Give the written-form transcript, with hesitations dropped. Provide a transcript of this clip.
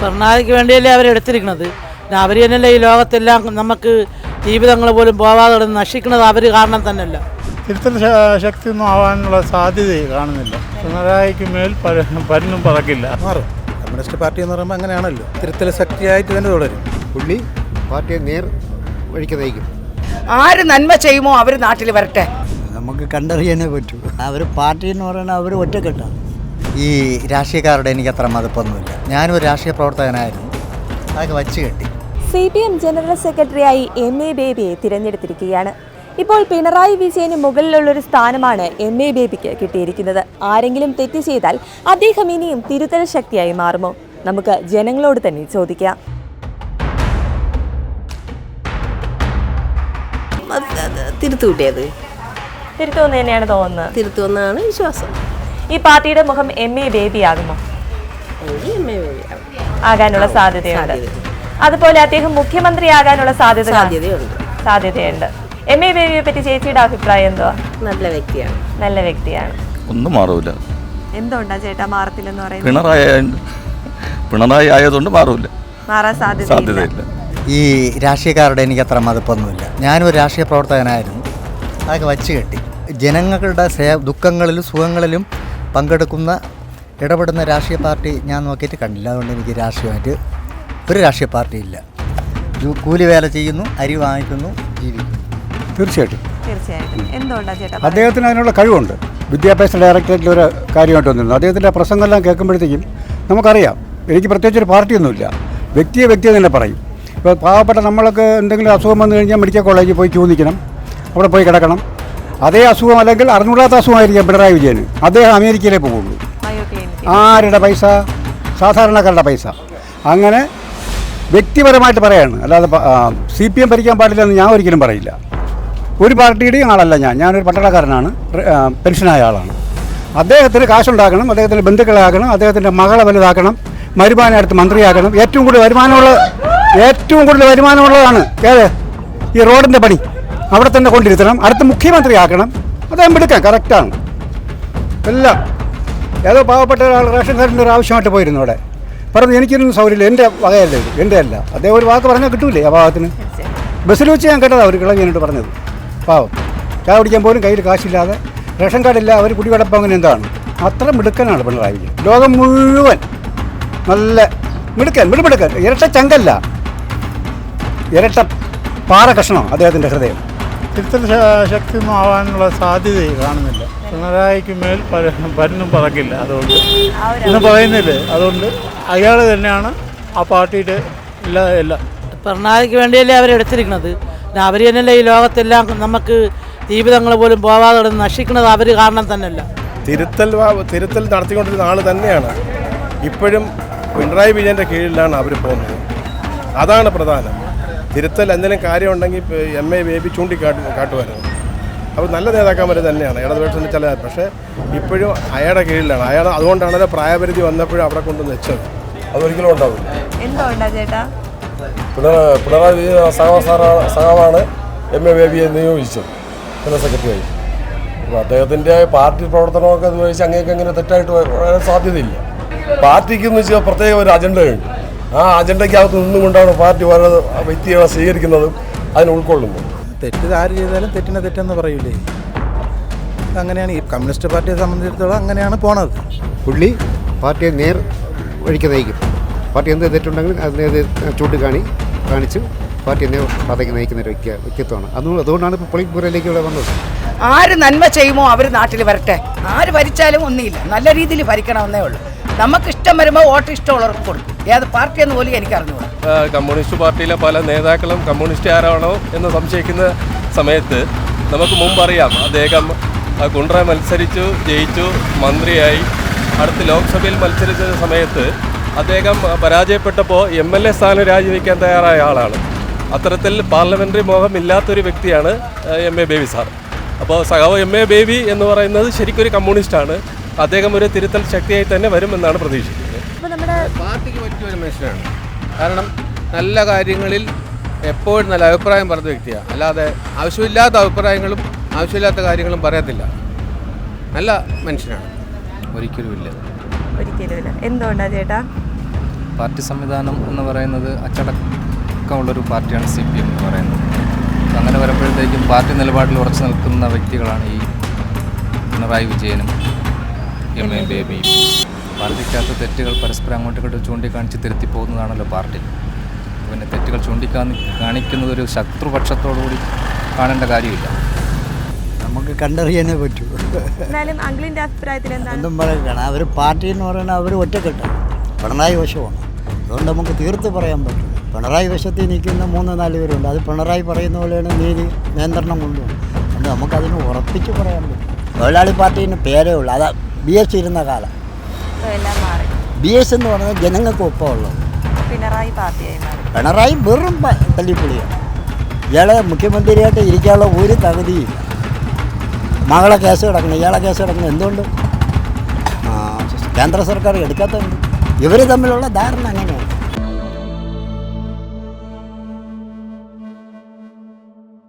പിണറായിക്ക് വേണ്ടിയല്ലേ അവരെടുത്തിരിക്കുന്നത്. അവർ തന്നെയല്ലേ ഈ ലോകത്തെല്ലാം നമുക്ക് ജീവിതങ്ങൾ പോലും പോവാതെ നശിക്കുന്നത് അവർ കാരണം തന്നെയല്ല. തിരുത്തൽ ശക്തിയൊന്നും ആവാനുള്ള സാധ്യത കാണുന്നില്ല. പിണറായിക്ക് മേൽ പരന്നും പറക്കില്ല. മാറും. കമ്മ്യൂണിസ്റ്റ് പാർട്ടി എന്ന് പറയുമ്പോൾ അങ്ങനെയാണല്ലോ, തിരുത്തൽ ശക്തിയായിട്ട് തന്നെ തുടരും. പുള്ളി പാർട്ടിയെ നേർ വഴിക്ക് നയിക്കും. ആര് നന്മ ചെയ്യുമോ അവർ നാട്ടിൽ വരട്ടെ. നമുക്ക് കണ്ടറിയാനേ പറ്റൂ. അവർ പാർട്ടി എന്ന് പറയുന്നത് അവർ ഒറ്റക്കെട്ടാണ്. ഈ രാഷ്ട്രീയക്കാരുടെ എനിക്ക് അത്ര മതിപ്പൊന്നുമില്ല. ഞാനൊരു രാഷ്ട്രീയ പ്രവർത്തകനായിരുന്നു, അതൊക്കെ വച്ച് കെട്ടി. CPM ജനറൽ സെക്രട്ടറിയായി MA ബേബിയെ തിരഞ്ഞെടുത്തിരിക്കുകയാണ്. ഇപ്പോൾ പിണറായി വിജയന് മുകളിലുള്ളൊരു സ്ഥാനമാണ് MA ബേബിക്ക് കിട്ടിയിരിക്കുന്നത്. ആരെങ്കിലും തെറ്റ് ചെയ്താൽ അദ്ദേഹം ഇനിയും തിരുത്തൽ ശക്തിയായി മാറുമോ? നമുക്ക് ജനങ്ങളോട് തന്നെ ചോദിക്കാം. തിരുത്തുകൂട്ടിയത് തിരുത്തുമെന്ന് തന്നെയാണ് തോന്നുന്നത്. തിരുത്തുമെന്നാണ് വിശ്വാസം. ഈ പാർട്ടിയുടെ മുഖം MA ബേബി ആകുമോ? ആകാനുള്ള സാധ്യതയുണ്ട്. അതുപോലെ അദ്ദേഹം മുഖ്യമന്ത്രിയാകാനുള്ള സാധ്യതയുണ്ട്. MA ബേബിയെ പറ്റി ചേച്ചിയുടെ അഭിപ്രായം എന്തുവാ? നല്ല വ്യക്തിയാണ്. ഒന്നും മാറൂല. എന്തുകൊണ്ടാ ചേട്ടാ മാറത്തില്ലെന്ന് പറയുന്നത്? പിണറായി ആയതുകൊണ്ട് മാറൂല, മാറാൻ സാധ്യതയില്ല. ഈ രാഷ്ട്രീയക്കാരുടെ എനിക്ക് അത്ര മതിപ്പൊന്നുമില്ല. ഞാനൊരു രാഷ്ട്രീയ പ്രവർത്തകനായിരുന്നു, അതൊക്കെ വച്ച് കെട്ടി. ജനങ്ങളുടെ ദുഃഖങ്ങളിലും സുഖങ്ങളിലും പങ്കെടുക്കുന്ന ഇടപെടുന്ന രാഷ്ട്രീയ പാർട്ടി ഞാൻ നോക്കിയിട്ട് കണ്ടില്ല. അതുകൊണ്ട് എനിക്ക് രാഷ്ട്രീയമായിട്ട് ഒരു രാഷ്ട്രീയ പാർട്ടിയില്ല. കൂലി വേല ചെയ്യുന്നു, അരി വാങ്ങിക്കുന്നു, ജീവിക്കുന്നു. തീർച്ചയായിട്ടും എന്തുകൊണ്ടാണ് ചേട്ടാ? അദ്ദേഹത്തിന് അതിനുള്ള കഴിവുണ്ട്. വിദ്യാഭ്യാസ ഡയറക്ടറേറ്റിൽ ഒരു കാര്യമായിട്ട് വന്നിരുന്നു. അദ്ദേഹത്തിൻ്റെ പ്രസംഗമെല്ലാം കേൾക്കുമ്പോഴത്തേക്കും നമുക്കറിയാം എനിക്ക് പ്രത്യേകിച്ചൊരു പാർട്ടിയൊന്നുമില്ല. വ്യക്തിയെ തന്നെ പറയും. ഇപ്പോൾ പാവപ്പെട്ട നമ്മളൊക്കെ എന്തെങ്കിലും അസുഖം വന്നു കഴിഞ്ഞാൽ മെഡിക്കൽ കോളേജിൽ പോയി ക്യൂ നിൽക്കണം, അവിടെ പോയി കിടക്കണം. അതേ അസുഖം അല്ലെങ്കിൽ അറിഞ്ഞൂടാത്ത അസുഖമായിരിക്കാം പിണറായി വിജയന്. അദ്ദേഹം അമേരിക്കയിലേ പോകുള്ളൂ. ആരുടെ പൈസ? സാധാരണക്കാരുടെ പൈസ. അങ്ങനെ വ്യക്തിപരമായിട്ട് പറയാണ്. അല്ലാതെ CPM ഭരിക്കാൻ പാടില്ലെന്ന് ഞാൻ ഒരിക്കലും പറയില്ല. ഒരു പാർട്ടിയുടെയും ആളല്ല ഞാനൊരു പട്ടാളക്കാരനാണ്, പെൻഷനായ ആളാണ്. അദ്ദേഹത്തിന് കാശുണ്ടാക്കണം, അദ്ദേഹത്തിൻ്റെ ബന്ധുക്കളാക്കണം, അദ്ദേഹത്തിൻ്റെ മകളെ വലുതാക്കണം, മരുമാനെ അടുത്ത് മന്ത്രിയാക്കണം. ഏറ്റവും കൂടുതൽ വരുമാനമുള്ളതാണ് ഏത്? ഈ റോഡിൻ്റെ പണി അവിടെ തന്നെ കൊണ്ടിരുത്തണം, അടുത്ത് മുഖ്യമന്ത്രിയാക്കണം. അദ്ദേഹം എടുക്കാം, കറക്റ്റാണ് എല്ലാം. ഏതോ പാവപ്പെട്ട ഒരാൾ റേഷൻ കാർഡിൻ്റെ ഒരു ആവശ്യമായിട്ട് പോയിരുന്നു. അവിടെ പറഞ്ഞു എനിക്കൊന്നും സൗകര്യമില്ല, എൻ്റെ വകയല്ല ഇത്, എൻ്റെ അല്ല. അദ്ദേഹം ഒരു വാക്ക് പറഞ്ഞാൽ കിട്ടൂലേ ആ ഭാഗത്തിന്? ബസ്സിൽ വെച്ച് ഞാൻ കേട്ടതാണ് ഒരു കിളവിനോട് പറഞ്ഞത്. പാവം ചായ കുടിക്കാൻ പോലും കയ്യിൽ കാശില്ലാതെ, റേഷൻ കാർഡില്ല, അവർ കുടിവെടപ്പം അങ്ങനെ എന്താണ്. അത്ര മിടുക്കനാണ് പിണറായി വിജയൻ. ലോകം മുഴുവൻ നല്ല മിടുക്കൻ. ഇരട്ട ചങ്കല്ല, ഇരട്ട പാറ കഷ്ണമാണ് അദ്ദേഹത്തിൻ്റെ ഹൃദയം. തിരുത്തൽ ശക്തിയൊന്നും ആവാനുള്ള സാധ്യത കാണുന്നില്ല. പിണറായിക്ക് മേൽ പരന്നും പറക്കില്ല. അതുകൊണ്ട് ഇന്ന് പറയുന്നില്ലേ, അതുകൊണ്ട് അയാൾ തന്നെയാണ് ആ പാർട്ടിയുടെ എല്ലാം. പിണറായിക്ക് വേണ്ടിയല്ലേ അവരെടുത്തിരിക്കുന്നത്. അവർ തന്നെയല്ലേ ഈ ലോകത്തെല്ലാം നമുക്ക് ജീവിതങ്ങൾ പോലും പോവാതെ നശിക്കുന്നത് അവർ കാരണം തന്നെയല്ല. തിരുത്തൽ നടത്തിക്കൊണ്ടിരുന്ന ആൾ തന്നെയാണ്. ഇപ്പോഴും പിണറായി വിജയൻ്റെ കീഴിലാണ് അവർ പോകുന്നത്. അതാണ് പ്രധാനം. തിരുത്തൽ എന്തെങ്കിലും കാര്യമുണ്ടെങ്കിൽ MA ബേബി കാട്ടുമായിരുന്നു. അപ്പോൾ നല്ല നേതാക്കന്മാർ തന്നെയാണ് ഇടതുപക്ഷത്തിൻ്റെ ചില. പക്ഷേ ഇപ്പോഴും അയാളുടെ കീഴിലാണ്. അതുകൊണ്ടാണല്ലോ പ്രായപരിധി വന്നപ്പോഴും അവിടെ കൊണ്ടുവന്ന് വെച്ചത്. അതൊരിക്കലും ഉണ്ടാവില്ല. എന്തുകൊണ്ടാ ചേട്ടാ? പിണറായി വിജയൻ സഖാവാണ് MA ബേബിയെ നിയോഗിച്ചത് ജനറൽ സെക്രട്ടറിയായി. അപ്പോൾ അദ്ദേഹത്തിൻ്റെ പാർട്ടി പ്രവർത്തനമൊക്കെ ചോദിച്ചാൽ അങ്ങേക്ക് അങ്ങനെ തെറ്റായിട്ട് വരാൻ സാധ്യതയില്ല. പാർട്ടിക്കെന്ന് വെച്ചാൽ പ്രത്യേക ഒരു അജണ്ടയുണ്ട്. ആ അജണ്ടയ്ക്കകത്ത് നിന്നുകൊണ്ടാണ് പാർട്ടി ഓരോ വ്യക്തികളെ സ്വീകരിക്കുന്നതും അതിനെ ഉൾക്കൊള്ളുന്നത്. തെറ്റ് ആര് ചെയ്താലും തെറ്റെന്ന് പറയൂലേ, അങ്ങനെയാണ് ഈ കമ്മ്യൂണിസ്റ്റ് പാർട്ടിയെ സംബന്ധിച്ചിടത്തോളം അങ്ങനെയാണ് പോണത്. പുള്ളി പാർട്ടിയെ നേർ വഴിക്ക് നയിക്കും. പാർട്ടി എന്ത് തെറ്റുണ്ടെങ്കിലും അതിനെ കാണിച്ച് പാർട്ടിയെ നേർ പാതയ്ക്ക് നയിക്കുന്ന ഒരു വ്യക്തിത്വമാണ്. അതുകൊണ്ടാണ് ഇപ്പോൾ പൊളിറ്റ് ബ്യൂറോയിലേക്ക് ഇവിടെ വന്നത്. ആര് നന്മ ചെയ്യുമോ അവർ നാട്ടിൽ വരട്ടെ. ആര് ഭരിച്ചാലും ഒന്നുമില്ല, നല്ല രീതിയിൽ ഭരിക്കണമെന്നേ ഉള്ളൂ. നമുക്ക് ഇഷ്ടം വരുമ്പോൾ വോട്ട് ഇഷ്ടമുള്ളവർക്ക് കൊടുക്കും. ഏത് പാർട്ടിയെന്ന് പോലും എനിക്ക് അറിഞ്ഞുകൂടാ. കമ്മ്യൂണിസ്റ്റ് പാർട്ടിയിലെ പല നേതാക്കളും കമ്മ്യൂണിസ്റ്റുകാരാണോ എന്ന് സംശയിക്കുന്ന സമയത്ത് നമുക്ക് മുമ്പറിയാം അദ്ദേഹം കുണ്ട്ര മത്സരിച്ചു, ജയിച്ചു, മന്ത്രിയായി. അടുത്ത് ലോക്സഭയിൽ മത്സരിച്ച സമയത്ത് അദ്ദേഹം പരാജയപ്പെട്ടപ്പോൾ MLA സ്ഥാനം രാജിവെക്കാൻ തയ്യാറായ ആളാണ്. അത്തരത്തിൽ പാർലമെൻ്ററി മോഹം ഇല്ലാത്തൊരു വ്യക്തിയാണ് MA ബേബി സാർ. അപ്പോൾ സഖാവ് MA ബേബി എന്ന് പറയുന്നത് ശരിക്കൊരു കമ്മ്യൂണിസ്റ്റാണ്. അദ്ദേഹം ഒരു തിരുത്തൽ ശക്തിയായി തന്നെ വരുമെന്നാണ് പ്രതീക്ഷിക്കുന്നത്. പാർട്ടിക്ക് പറ്റിയൊരു മനുഷ്യനാണ്. കാരണം നല്ല കാര്യങ്ങളിൽ എപ്പോഴും നല്ല അഭിപ്രായം പറഞ്ഞ വ്യക്തിയാണ്. അല്ലാതെ ആവശ്യമില്ലാത്ത അഭിപ്രായങ്ങളും ആവശ്യമില്ലാത്ത കാര്യങ്ങളും പറയത്തില്ല. നല്ല മനുഷ്യനാണ്. ഒരിക്കലുമില്ല. എന്തുകൊണ്ടാണ് ചേട്ടാ? പാർട്ടി സംവിധാനം എന്ന് പറയുന്നത് അച്ചടക്കമുള്ളൊരു പാർട്ടിയാണ് CPM എന്ന് പറയുന്നത്. അങ്ങനെ വരുമ്പോഴത്തേക്കും പാർട്ടി നിലപാടിൽ ഉറച്ചു നിൽക്കുന്ന വ്യക്തികളാണ് ഈ പിണറായി വിജയനും MA ബേബിയും. പാർട്ടിക്കകത്ത് തെറ്റുകൾ പരസ്പരം അങ്ങോട്ടും ചൂണ്ടിക്കാണിച്ച് തിരുത്തി പോകുന്നതാണല്ലോ പാർട്ടി. പിന്നെ തെറ്റുകൾ കാണിക്കുന്നത് ഒരു ശത്രുപക്ഷത്തോടുകൂടി കാണേണ്ട കാര്യമില്ല. നമുക്ക് കണ്ടറിയാനേ പറ്റൂ. എന്നാലും അങ്കിളിന്റെ അഭിപ്രായത്തിൽ എന്താണ്? എന്തും പറയുകയാണ് അവർ പാർട്ടി എന്ന് പറയുന്നത് അവർ ഒറ്റക്കെട്ടാണ്, പിണറായി വശമാണ്. അതുകൊണ്ട് നമുക്ക് തീർത്ത് പറയാൻ പറ്റും. പിണറായി വശത്തിൽ നിൽക്കുന്ന 3-4 പേരുണ്ട്. അത് പിണറായി പറയുന്ന പോലെയാണ് നീതി നിയന്ത്രണം കൊണ്ടുപോകും. അതുകൊണ്ട് നമുക്കതിന് ഉറപ്പിച്ച് പറയാൻ പറ്റും. തൊഴിലാളി പാർട്ടീന് പേരേ ഉള്ളൂ. അതാ BS ഇരുന്ന കാലം. എല്ലാം മാറി. BS എന്ന് പറയുന്നത് ജനങ്ങൾക്ക് ഒപ്പമുള്ളത്. പിണറായി പാർട്ടിയായി മാറി. പിണറായി വെറും തല്ലിപ്പൊളിയാണ്. ഇയാളെ മുഖ്യമന്ത്രിയായിട്ട് ഇരിക്കാനുള്ള ഒരു തകുതിയില്ല. മകളെ കേസ് കിടക്കണം, ഇയാളെ കേസ് കിടക്കണം. എന്തുകൊണ്ട് കേന്ദ്ര സർക്കാർ എടുക്കാത്തതുണ്ട്? ഇവർ തമ്മിലുള്ള ധാരണ അങ്ങനെയാണ്.